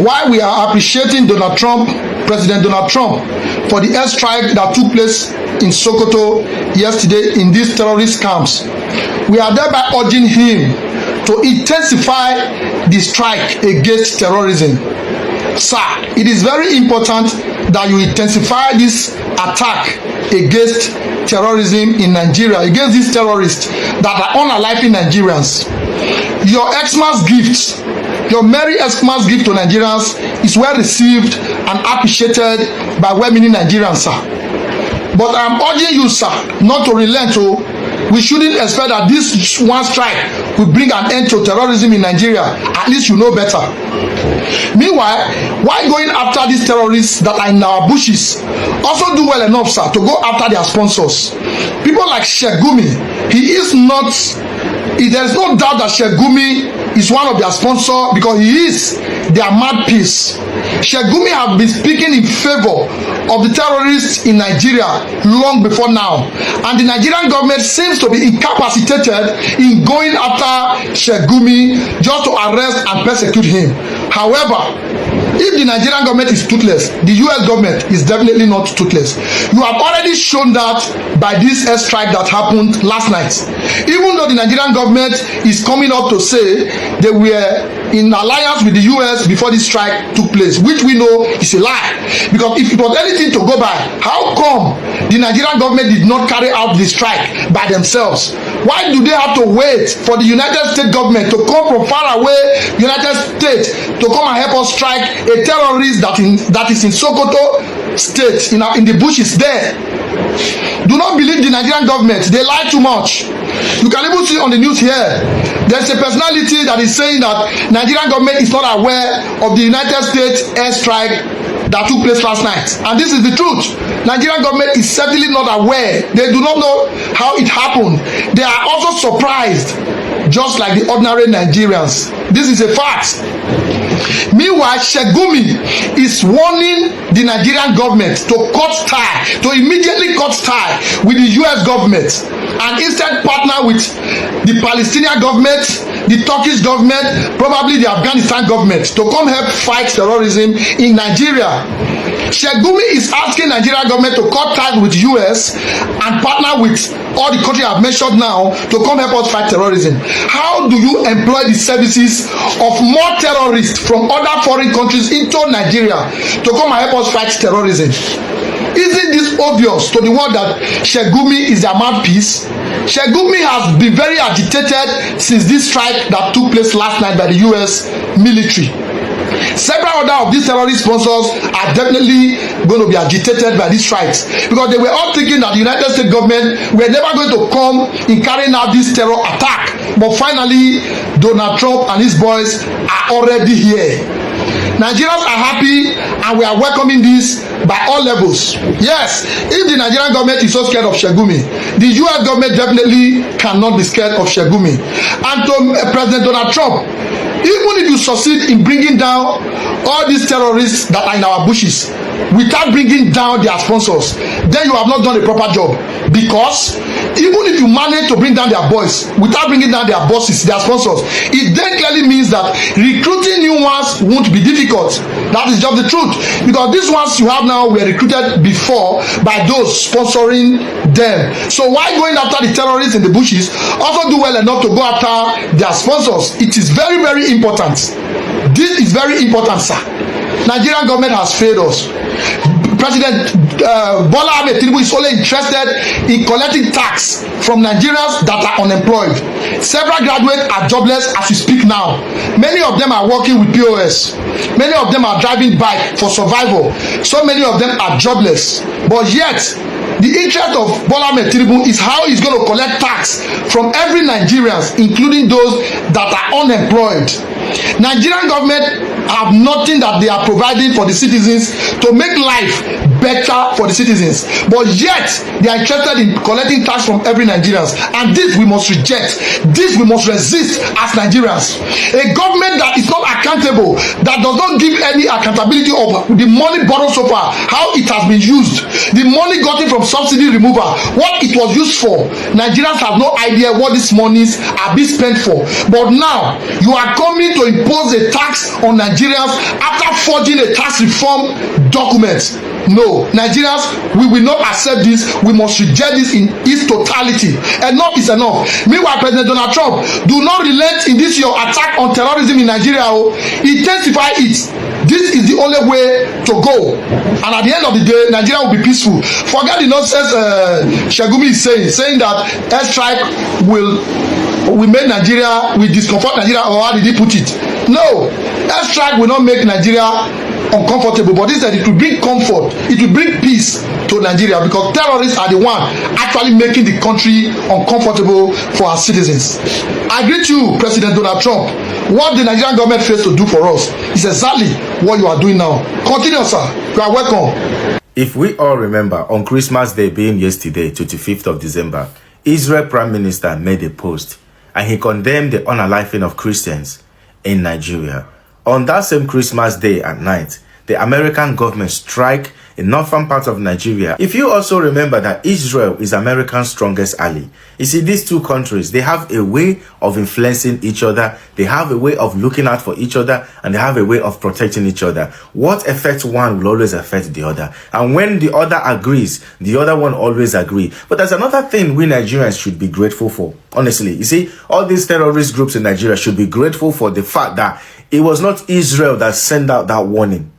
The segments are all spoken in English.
While we are appreciating President Donald Trump, for the airstrike that took place in Sokoto yesterday in these terrorist camps, we are thereby urging him to intensify the strike against terrorism. Sir, it is very important that you intensify this attack against terrorism in Nigeria, against these terrorists that are unaliving Nigerians. Your Xmas gift, your Merry Xmas gift to Nigerians is well received and appreciated by well-meaning Nigerians, sir. But I am urging you, sir, not to relent. We shouldn't expect that this one strike will bring an end to terrorism in Nigeria. At least you know better. Meanwhile, why going after these terrorists that are in our bushes? Also do well enough, sir, to go after their sponsors. People like Sheik Gumi, there is no doubt that Sheik Gumi is one of their sponsors because he is their mouthpiece. Sheik Gumi have been speaking in favor of the terrorists in Nigeria long before now, and the Nigerian government seems to be incapacitated in going after Sheik Gumi just to arrest and persecute him. However, if the Nigerian government is toothless, the US government is definitely not toothless. You have already shown that by this airstrike that happened last night. Even though the Nigerian government is coming up to say they were in alliance with the US before this strike took place, which we know is a lie. Because if it was anything to go by, how come the Nigerian government did not carry out the strike by themselves? Why do they have to wait for the United States government to come from far away, United States, to come and help us strike a terrorist that is in Sokoto state, in the bushes there? Do not believe the Nigerian government. They lie too much. You can even see on the news here, there's a personality that is saying that Nigerian government is not aware of the United States airstrike that took place last night. And this is the truth. Nigerian government is certainly not aware. They do not know how it happened. They are also surprised, just like the ordinary Nigerians. This is a fact. Meanwhile, Sheik Gumi is warning the Nigerian government to immediately cut tie with the US government and instead partner with the Palestinian government, the Turkish government, probably the Afghanistan government to come help fight terrorism in Nigeria. Sheik Gumi is asking Nigerian government to cut ties with US and partner with all the countries I've mentioned now to come help us fight terrorism. How do you employ the services of more terrorists from other foreign countries into Nigeria to come and help us fight terrorism? Isn't this obvious to the world that Sheik Gumi is their mouthpiece? Sheik Gumi has been very agitated since this strike that took place last night by the US military. Several other of these terrorist sponsors are definitely going to be agitated by these strikes because they were all thinking that the United States government were never going to come in carrying out this terror attack. But finally, Donald Trump and his boys are already here. Nigerians are happy and we are welcoming this by all levels. Yes, if the Nigerian government is so scared of Sheik Gumi, the US government definitely cannot be scared of Sheik Gumi. And to President Donald Trump, even if you succeed in bringing down all these terrorists that are in our bushes without bringing down their sponsors, then you have not done a proper job. Because even if you manage to bring down their boys without bringing down their bosses, their sponsors, it then clearly means that recruiting new ones won't be difficult. That is just the truth. Because these ones you have now were recruited before by those sponsoring them. So why going after the terrorists in the bushes? Also do well enough to go after their sponsors. It is very, very important. This is very important, sir. Nigerian government has failed us. President Bola Ahmed Tinubu is only interested in collecting tax from Nigerians that are unemployed. Several graduates are jobless as we speak now. Many of them are working with POS. Many of them are driving bike for survival. So many of them are jobless. But yet, the interest of Bola Ahmed Tinubu is how he's going to collect tax from every Nigerian, including those that are unemployed. Nigerian government have nothing that they are providing for the citizens to make life better for the citizens, but yet they are interested in collecting tax from every Nigerians, and this we must reject. This we must resist as Nigerians. A government that is not accountable, that does not give any accountability of the money borrowed so far, how it has been used, the money gotten from subsidy removal, what it was used for. Nigerians have no idea what these monies are being spent for. But now you are coming to impose a tax on Nigerians after forging a tax reform document. No, Nigerians, we will not accept this. We must reject this in its totality. Enough is enough. Meanwhile, President Donald Trump, do not relent in this your attack on terrorism in Nigeria. Intensify it. This is the only way to go, and at the end of the day, Nigeria will be peaceful. Forget the nonsense Sheik Gumi is saying that airstrike will make Nigeria, will discomfort Nigeria, or how did he put it? No, airstrike will not make Nigeria uncomfortable, but instead it will bring comfort, it will bring peace to Nigeria, because terrorists are the one actually making the country uncomfortable for our citizens. I greet you, President Donald Trump. What the Nigerian government fails to do for us is exactly what you are doing now. Continue, sir. You are welcome. If we all remember, on Christmas Day being yesterday, 25th of December, Israel Prime Minister made a post and he condemned the unaliving of Christians in Nigeria. On that same Christmas Day at night, the American government strike in northern part of Nigeria. If you also remember that Israel is America's strongest ally. You see, these two countries, they have a way of influencing each other. They have a way of looking out for each other, and they have a way of protecting each other. What affects one will always affect the other. And when the other agrees, the other one always agree. But there's another thing we Nigerians should be grateful for. Honestly, you see, all these terrorist groups in Nigeria should be grateful for the fact that it was not Israel that sent out that warning.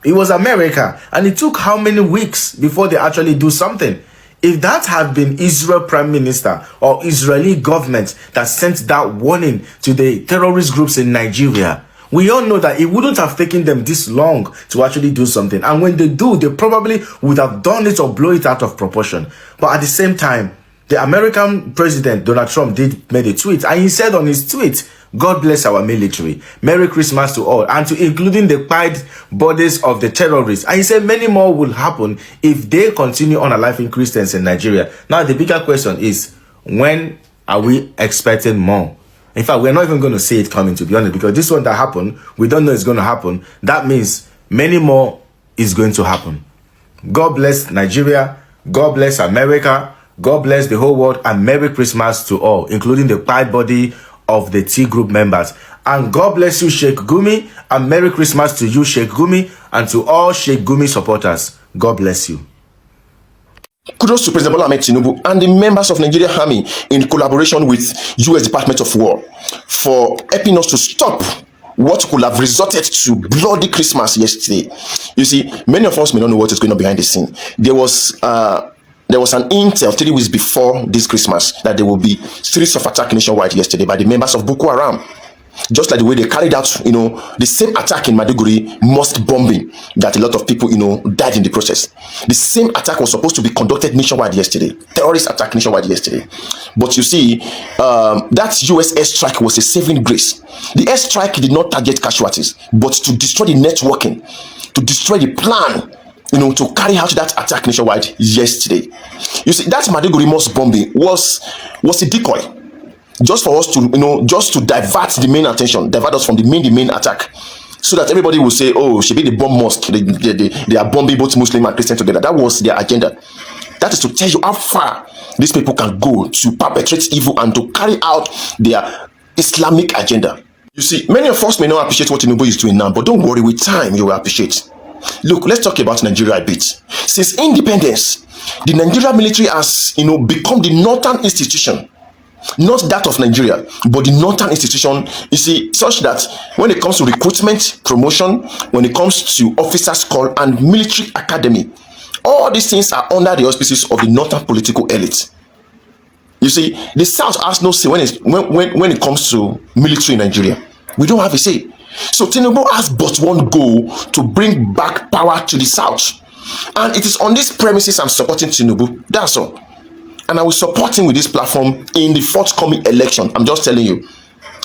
It was America, and it took how many weeks before they actually do something? If that had been Israel Prime Minister or Israeli government that sent that warning to the terrorist groups in Nigeria, we all know that it wouldn't have taken them this long to actually do something. And when they do, they probably would have done it or blow it out of proportion. But at the same time, the American president, Donald Trump, made a tweet, and he said on his tweet, God bless our military. Merry Christmas to all, and to including the pied bodies of the terrorists. And he said many more will happen if they continue unaliving Christians in Nigeria. Now, the bigger question is, when are we expecting more? In fact, we're not even going to see it coming, to be honest, because this one that happened, we don't know it's going to happen. That means many more is going to happen. God bless Nigeria. God bless America. God bless the whole world, and Merry Christmas to all, including the pied body of the T group members. And God bless you, Sheik Gumi, and Merry Christmas to you, Sheik Gumi, and to all Sheik Gumi supporters. God bless you. Kudos to President Bola Ahmed Tinubu and the members of Nigerian Army in collaboration with US Department of War for helping us to stop what could have resulted to bloody Christmas yesterday. You see, many of us may not know what is going on behind the scene. There was an intel 3 weeks before this Christmas that there will be series of attack nationwide yesterday by the members of Boko Haram. Just like the way they carried out, the same attack in Maiduguri, mosque bombing, that a lot of people, died in the process. The same attack was supposed to be conducted nationwide yesterday. Terrorist attack nationwide yesterday. But you see, that US airstrike was a saving grace. The airstrike did not target casualties, but to destroy the networking, to destroy the plan, to carry out that attack nationwide yesterday. You see, that Maiduguri mosque bombing was a decoy, just for us to, just to divert the main attention, divert us from the main attack, so that everybody will say, oh, she be the bomb mosque, they are bombing both Muslim and Christian together. That was their agenda. That is to tell you how far these people can go to perpetrate evil and to carry out their Islamic agenda. You see, many of us may not appreciate what Tinubu is doing now, but don't worry, with time you will appreciate. Look, let's talk about Nigeria a bit. Since independence, the Nigerian military has, become the northern institution, not that of Nigeria, but the northern institution, you see, such that when it comes to recruitment, promotion, when it comes to officers' call and military academy, all these things are under the auspices of the northern political elite. You see, the South has no say when it comes to military in Nigeria. We don't have a say. So Tinubu has but one goal: to bring back power to the South. And it is on these premises I'm supporting Tinubu. That's all. And I will support him with this platform in the forthcoming election. I'm just telling you,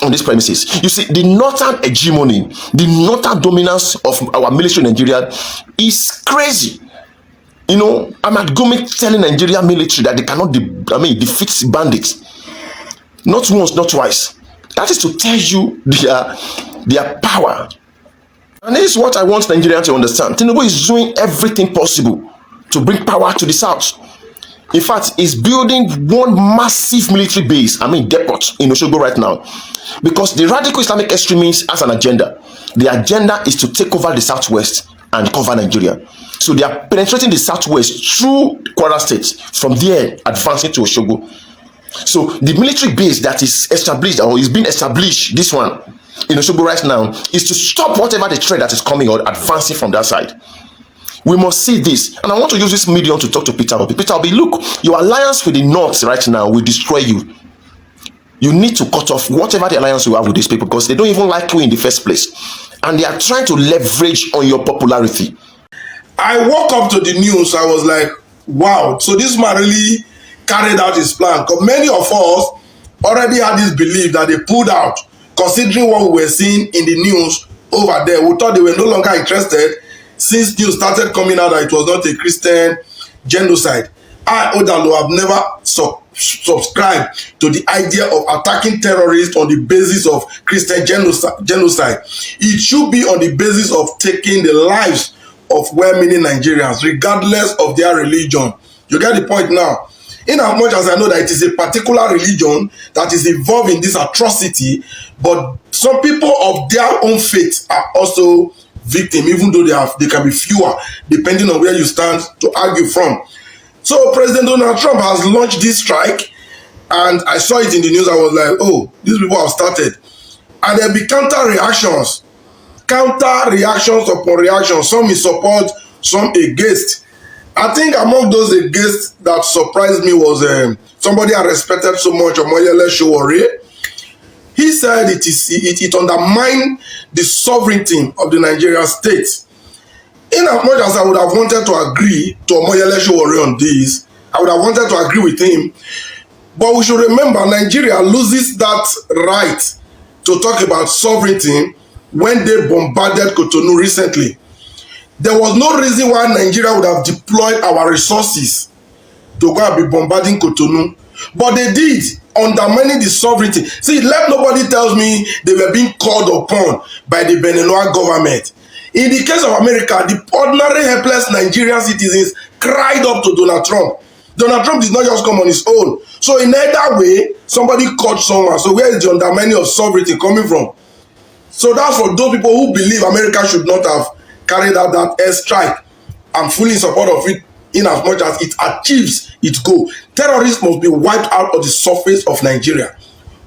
on these premises. You see, the northern hegemony, the northern dominance of our military in Nigeria is crazy. Ahmad Gumi telling Nigeria military that they cannot defeat bandits. Not once, not twice. That is to tell you their power. And this is what I want Nigerians to understand. Tinubu is doing everything possible to bring power to the south. In fact, he's building one massive military base, depot in Osogbo right now. Because the radical Islamic extremists has an agenda. The agenda is to take over the southwest and cover Nigeria. So they are penetrating the southwest through Kwara State, from there advancing to Osogbo. So the military base that is established, or is being established, this one in Osogbo right now, is to stop whatever the threat that is coming or advancing from that side. We must see this, and I want to use this medium to talk to Peter Obi. Peter Obi, look, your alliance with the North right now will destroy you. You need to cut off whatever the alliance you have with these people, because they don't even like you in the first place, and they are trying to leverage on your popularity. I woke up to the news, I was like, wow, so this man really carried out his plan, because many of us already had this belief that they pulled out, considering what we were seeing in the news over there. We thought they were no longer interested since news started coming out that it was not a Christian genocide. I, Odalo, have never subscribed to the idea of attacking terrorists on the basis of Christian genocide. It should be on the basis of taking the lives of well-meaning Nigerians, regardless of their religion. You get the point now? In as much as I know that it is a particular religion that is involved in this atrocity, but some people of their own faith are also victims, even though they can be fewer, depending on where you stand to argue from. So President Donald Trump has launched this strike, and I saw it in the news. I was like, oh, these people have started. And there'll be counter reactions upon reactions, some in support, some against. I think among those against that surprised me was somebody I respected so much, Omoyele Sowore. He said it undermined the sovereignty of the Nigerian state. In as much as I would have wanted to agree to Omoyele Sowore on this, I would have wanted to agree with him. But we should remember, Nigeria loses that right to talk about sovereignty when they bombarded Cotonou recently. There was no reason why Nigeria would have deployed our resources to go and be bombarding Cotonou. But they did, undermining the sovereignty. See, let nobody tells me they were being called upon by the Beninois government. In the case of America, the ordinary helpless Nigerian citizens cried up to Donald Trump. Donald Trump did not just come on his own. So in either way, somebody caught someone. So where is the undermining of sovereignty coming from? So that's for those people who believe America should not have carried out that airstrike. I'm fully in support of it, in as much as it achieves its goal. Terrorists must be wiped out of the surface of Nigeria.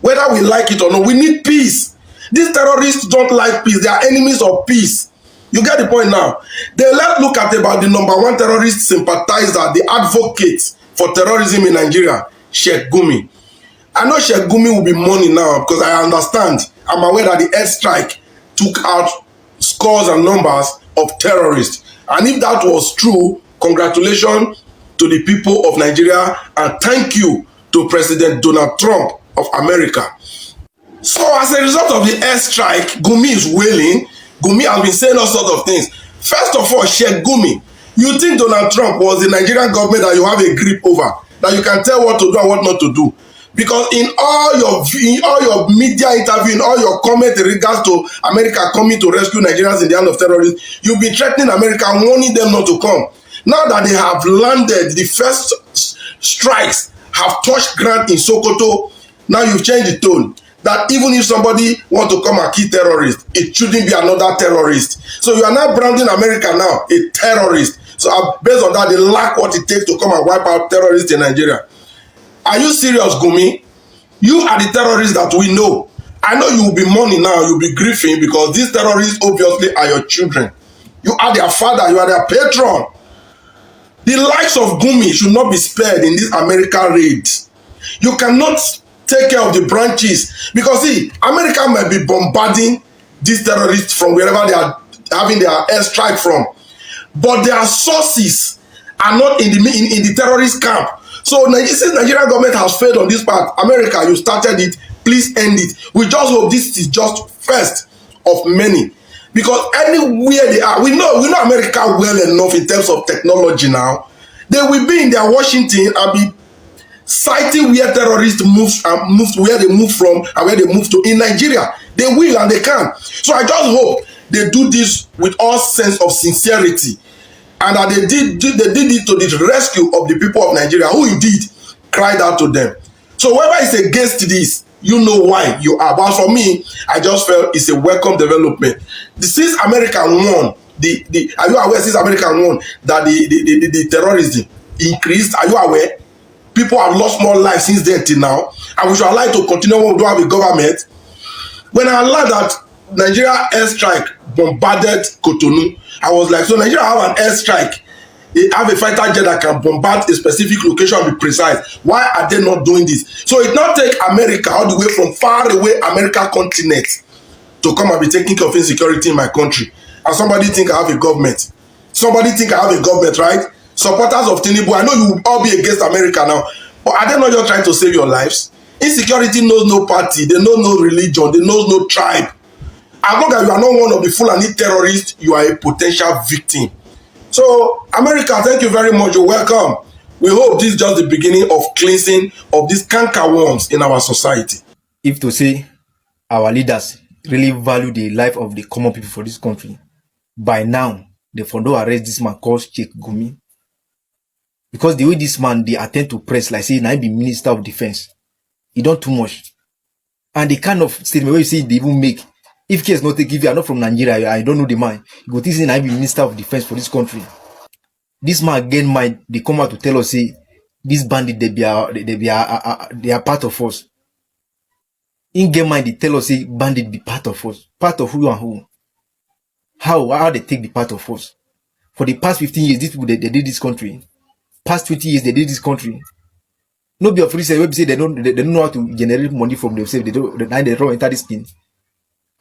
Whether we like it or not, we need peace. These terrorists don't like peace. They are enemies of peace. You get the point now. Then let's look at about the #1 terrorist sympathizer, the advocate for terrorism in Nigeria, Sheik Gumi. I know Sheik Gumi will be mourning now, because I understand. I'm aware that the airstrike took out scores and numbers of terrorists. And if that was true, congratulations to the people of Nigeria, and thank you to President Donald Trump of America. So as a result of the airstrike, Gumi is wailing. Gumi has been saying all sorts of things. First of all, Sheik Gumi, you think Donald Trump was the Nigerian government that you have a grip over, that you can tell what to do and what not to do? Because in all your media interview, in all your comments in regards to America coming to rescue Nigerians in the hand of terrorists, you've been threatening America and warning them not to come. Now that they have landed, the first strikes have touched ground in Sokoto, now you've changed the tone. That even if somebody wants to come and kill terrorists, it shouldn't be another terrorist. So you are now branding America now a terrorist. So based on that, they lack what it takes to come and wipe out terrorists in Nigeria. Are you serious, Gumi? You are the terrorists that we know. I know you will be mourning now, you'll be grieving, because these terrorists obviously are your children. You are their father, you are their patron. The likes of Gumi should not be spared in this American raid. You cannot take care of the branches, because see, America might be bombarding these terrorists from wherever they are having their airstrike from, but their sources are not in the terrorist camp. So since Nigerian government has failed on this part, America, you started it, please end it. We just hope this is just first of many, because anywhere they are, we know America well enough in terms of technology now. They will be in their Washington and be citing where terrorists moved where they move from and where they move to in Nigeria. They will and they can. So I just hope they do this with all sense of sincerity, and that they did it to the rescue of the people of Nigeria who indeed cried out to them. So whoever is against this, you know why you are. But for me, I just felt it's a welcome development. Since America won, are you aware since America won that the terrorism increased? Are you aware? People have lost more lives since then till now, and we should allow it to continue when we don't have a government. When I learned that Nigeria airstrike bombarded Cotonou, I was like, so Nigeria have an airstrike, they have a fighter jet that can bombard a specific location and be precise. Why are they not doing this? So it not take America all the way from far away America continent to come and be taking care of insecurity in my country. And somebody think I have a government. Somebody think I have a government, right? Supporters of Tinubu, I know you will all be against America now, but are they not just trying to save your lives? Insecurity knows no party, they know no religion, they know no tribe. As long as you are not one of the Fulani terrorists, you are a potential victim. So, America, thank you very much. You're welcome. We hope this is just the beginning of cleansing of these cankerworms in our society. If to say our leaders really value the life of the common people for this country, by now, they for no arrest this man called Sheik Gumi. Because the way this man, they attend to press, like say, now be Minister of Defense, he done too much. And the kind of statement where you see they even make, if case not take, if you are not from Nigeria, I don't know the man, you go think say now be Minister of Defense for this country. This man again mind, they come out to tell us, say, this bandit, they are part of us. In game mind, they tell us, say, bandit be part of us. Part of who and who? How they take the part of us? For the past 15 years, these people, they did this country. Past 20 years, they did this country. No be of reason, we say they don't know how to generate money from themselves. They don't enter this thing.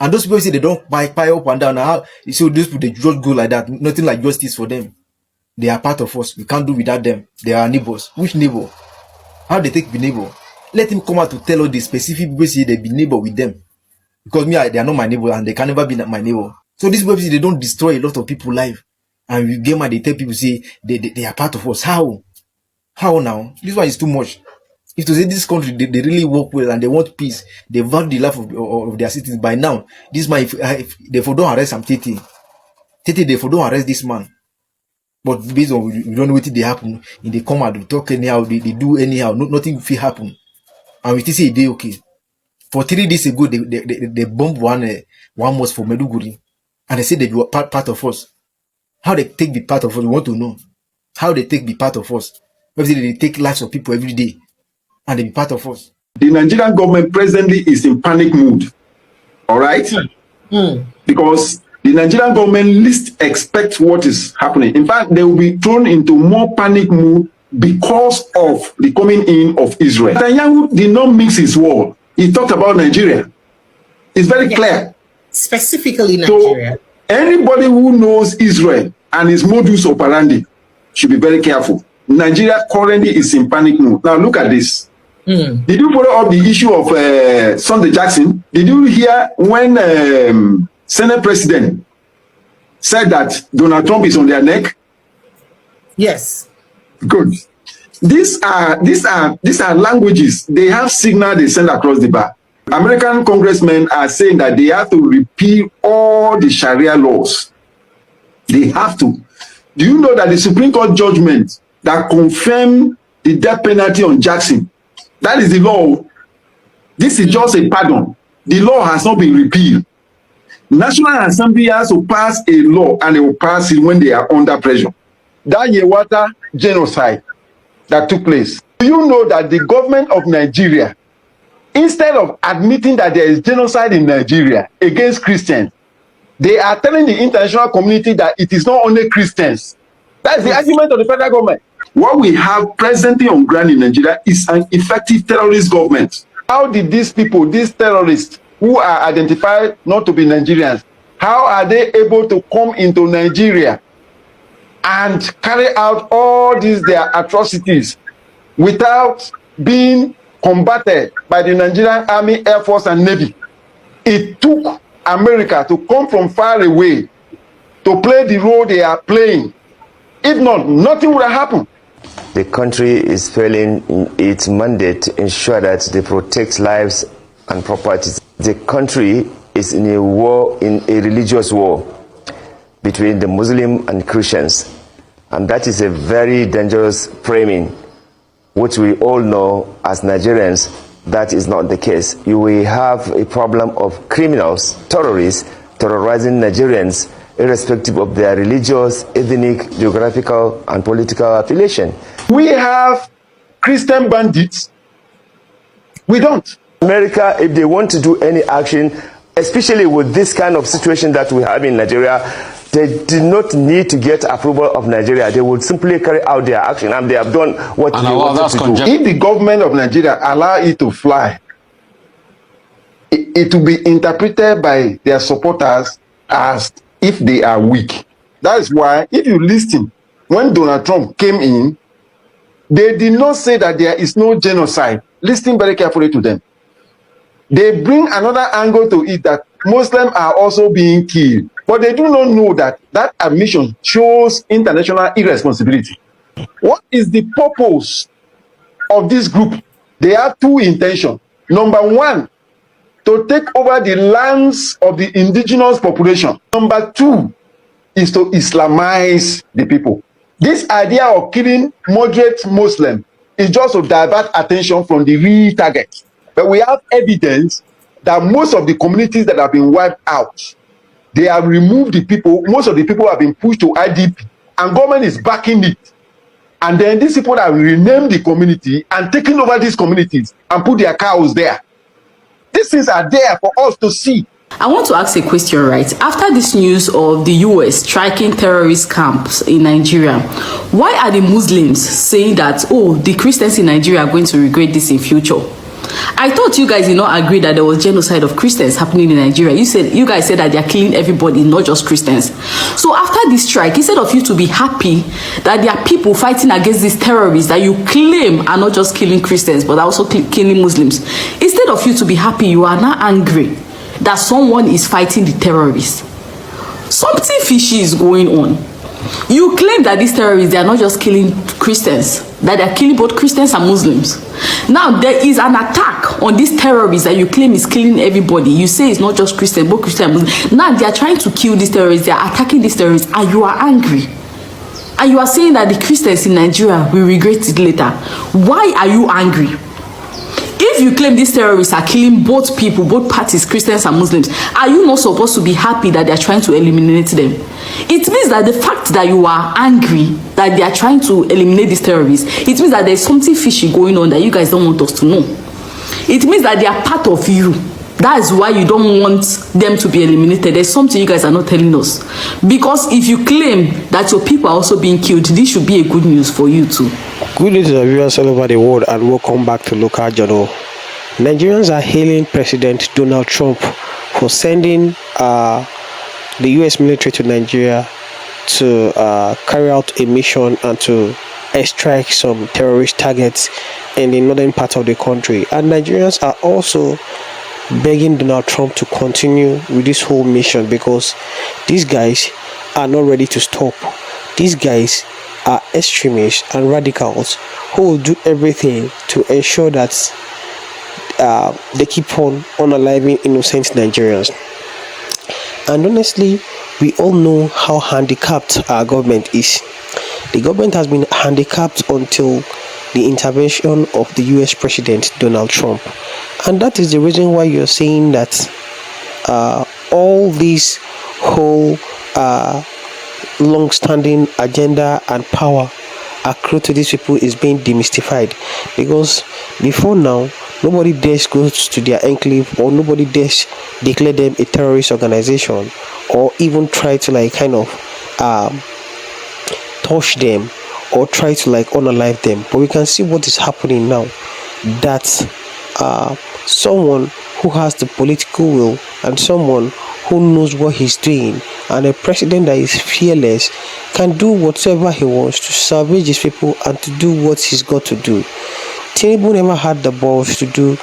And those people say they don't buy up and down. How so those people they just go like that? Nothing like justice for them. They are part of us. We can't do without them. They are neighbors. Which neighbor? How they take be neighbor? Let him come out to tell us the specific people say they be neighbor with them. Because me, they are not my neighbor and they can never be my neighbor. So these people say they don't destroy a lot of people's life. And we game and they tell people say they are part of us. How? How now? This one is too much. If to say this country they really work well and they want peace, they value the life of their citizens. By now, this man if they for don't arrest some Tete, they for don't arrest this man. But based on we don't know what they happen, and they come out, they talk anyhow, they do anyhow, nothing will happen. And we still say they okay. For 3 days ago, they bombed one mosque for Meduguri, and they said they were part of us. How they take the part of us, we want to know. How they take the part of us. Obviously, they take lives of people every day, and they be part of us. The Nigerian government presently is in panic mood. All right? Because the Nigerian government least expects what is happening. In fact, they will be thrown into more panic mood because of the coming in of Israel. Netanyahu did not mix his word. He talked about Nigeria. It's very clear. Specifically Nigeria. So anybody who knows Israel and his modus operandi should be very careful. Nigeria currently is in panic mood. Now look at this. Did you follow up the issue of Sunday Jackson? Did you hear when Senate President said that Donald Trump is on their neck? Yes. Good. These are languages. They have signal they send across the bar. American congressmen are saying that they have to repeal all the Sharia laws. They have to. Do you know that the Supreme Court judgment that confirmed the death penalty on Jackson, that is the law. This is just a pardon. The law has not been repealed. National Assembly has to pass a law, and they will pass it when they are under pressure. That Yewata genocide that took place. Do you know that the government of Nigeria, instead of admitting that there is genocide in Nigeria against Christians, they are telling the international community that it is not only Christians. That's the argument of the federal government. What we have presently on ground in Nigeria is an effective terrorist government. How did these people, these terrorists who are identified not to be Nigerians, how are they able to come into Nigeria and carry out all these their atrocities without being combated by the Nigerian Army, Air Force, and Navy? It took America to come from far away to play the role they are playing. If not, nothing would have happened. The country is failing in its mandate to ensure that they protect lives and properties. The country is in a war, in a religious war between the Muslim and Christians. And that is a very dangerous framing, which we all know as Nigerians, that is not the case. You will have a problem of criminals, terrorists, terrorizing Nigerians, irrespective of their religious, ethnic, geographical, and political affiliation. We have Christian bandits. We don't. America, if they want to do any action, especially with this kind of situation that we have in Nigeria, they do not need to get approval of Nigeria. They would simply carry out their action, and they have done what they wanted to do. If the government of Nigeria allow it to fly, it will be interpreted by their supporters as if they are weak. That is why, if you listen, when Donald Trump came in, they did not say that there is no genocide. Listen very carefully to them. They bring another angle to it, that Muslims are also being killed. But they do not know that that admission shows international irresponsibility. What is the purpose of this group? They have two intentions. Number one, to take over the lands of the indigenous population. Number two is to Islamize the people. This idea of killing moderate Muslims is just to divert attention from the real target. But we have evidence that most of the communities that have been wiped out, they have removed the people. Most of the people have been pushed to IDP, and government is backing it. And then these people have renamed the community and taken over these communities and put their cows there. These things are there for us to see. I want to ask a question, right? After this news of the US striking terrorist camps in Nigeria, why are the Muslims saying that, oh, the Christians in Nigeria are going to regret this in future? I thought you guys did not agree that there was genocide of Christians happening in Nigeria. You guys said that they are killing everybody, not just Christians. So after this strike, instead of you to be happy that there are people fighting against these terrorists that you claim are not just killing Christians, but are also killing Muslims, instead of you to be happy, you are now angry that someone is fighting the terrorists. Something fishy is going on. You claim that these terrorists, they are not just killing Christians, that they are killing both Christians and Muslims. Now, there is an attack on these terrorists that you claim is killing everybody. You say it's not just Christians, both Christians and Muslims. Now, they are trying to kill these terrorists, they are attacking these terrorists, and you are angry. And you are saying that the Christians in Nigeria will regret it later. Why are you angry? If you claim these terrorists are killing both people, both parties, Christians and Muslims, are you not supposed to be happy that they are trying to eliminate them? It means that the fact that you are angry that they are trying to eliminate these terrorists, it means that there is something fishy going on that you guys don't want us to know. It means that they are part of you. That is why you don't want them to be eliminated. There's something you guys are not telling us. Because if you claim that your people are also being killed, this should be a good news for you too. Good day to the viewers all over the world, and welcome back to Local Journal. Nigerians are hailing President Donald Trump for sending the US military to Nigeria to carry out a mission and to strike some terrorist targets in the northern part of the country. And Nigerians are also begging Donald Trump to continue with this whole mission, because these guys are not ready to stop. These guys are extremists and radicals who will do everything to ensure that they keep on unaliving innocent Nigerians. And honestly, we all know how handicapped our government is. The government has been handicapped until the intervention of the US President Donald Trump. And that is the reason why you're saying that all these whole long-standing agenda and power accrued to these people is being demystified. Because before now, nobody dares go to their enclave, or nobody dares declare them a terrorist organization, or even try to touch them or try to unalive them. But we can see what is happening now, that someone who has the political will and someone who knows what he's doing, and a president that is fearless, can do whatever he wants to salvage his people and to do what he's got to do. Tinubu never had the balls to do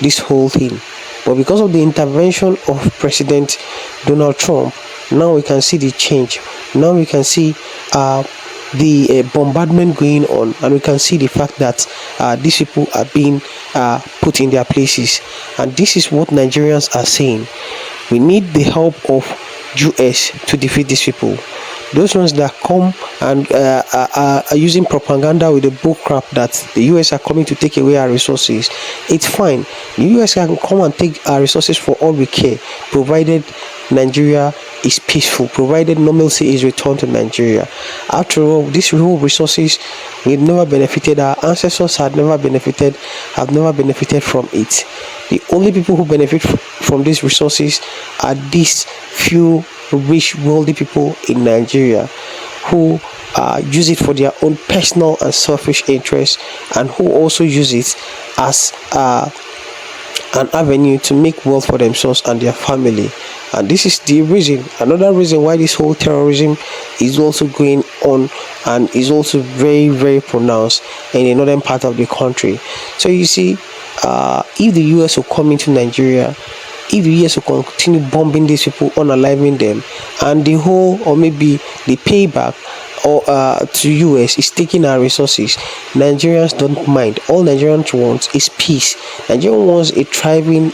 this whole thing, but because of the intervention of President Donald Trump, now we can see the change. Now we can see the bombardment going on, and we can see the fact that these people are being put in their places. And this is what Nigerians are saying: we need the help of US to defeat these people. Those ones that come and are using propaganda with the bull crap that the US are coming to take away our resources, it's fine. The US can come and take our resources for all we care, provided Nigeria is peaceful, provided normalcy is returned to Nigeria. After all, these whole resources, we've never benefited, our ancestors have never benefited from it. The only people who benefit from these resources are these few rich, wealthy people in Nigeria who use it for their own personal and selfish interests, and who also use it as an avenue to make wealth for themselves and their family. And this is the reason, another reason why this whole terrorism is also going on and is also very, very pronounced in the northern part of the country. So you see, if the US will come into Nigeria, if the US will continue bombing these people, unaliving them, and the whole, or maybe the payback or to US is taking our resources, Nigerians don't mind. All Nigerians want is peace. Nigeria wants a thriving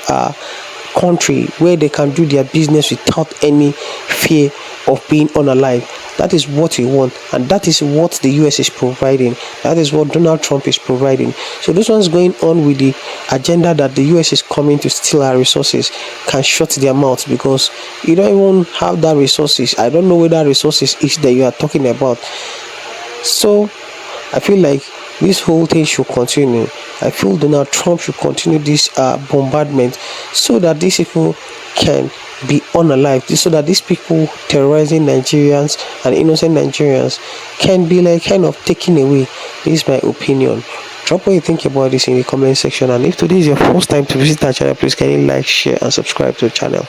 country where they can do their business without any fear of being unalive. That is what we want, and that is what the US is providing. That is what Donald Trump is providing. So those ones going on with the agenda that the US is coming to steal our resources can shut their mouths, because you don't even have that resources. I don't know where that resources is that you are talking about. So I feel like this whole thing should continue. I feel Donald Trump should continue this bombardment, so that these people can be unalive, so that these people terrorizing Nigerians and innocent Nigerians can be like kind of taken away. This is my opinion. Drop what you think about this in the comment section, and if today is your first time to visit our channel, please kindly like, share and subscribe to the channel.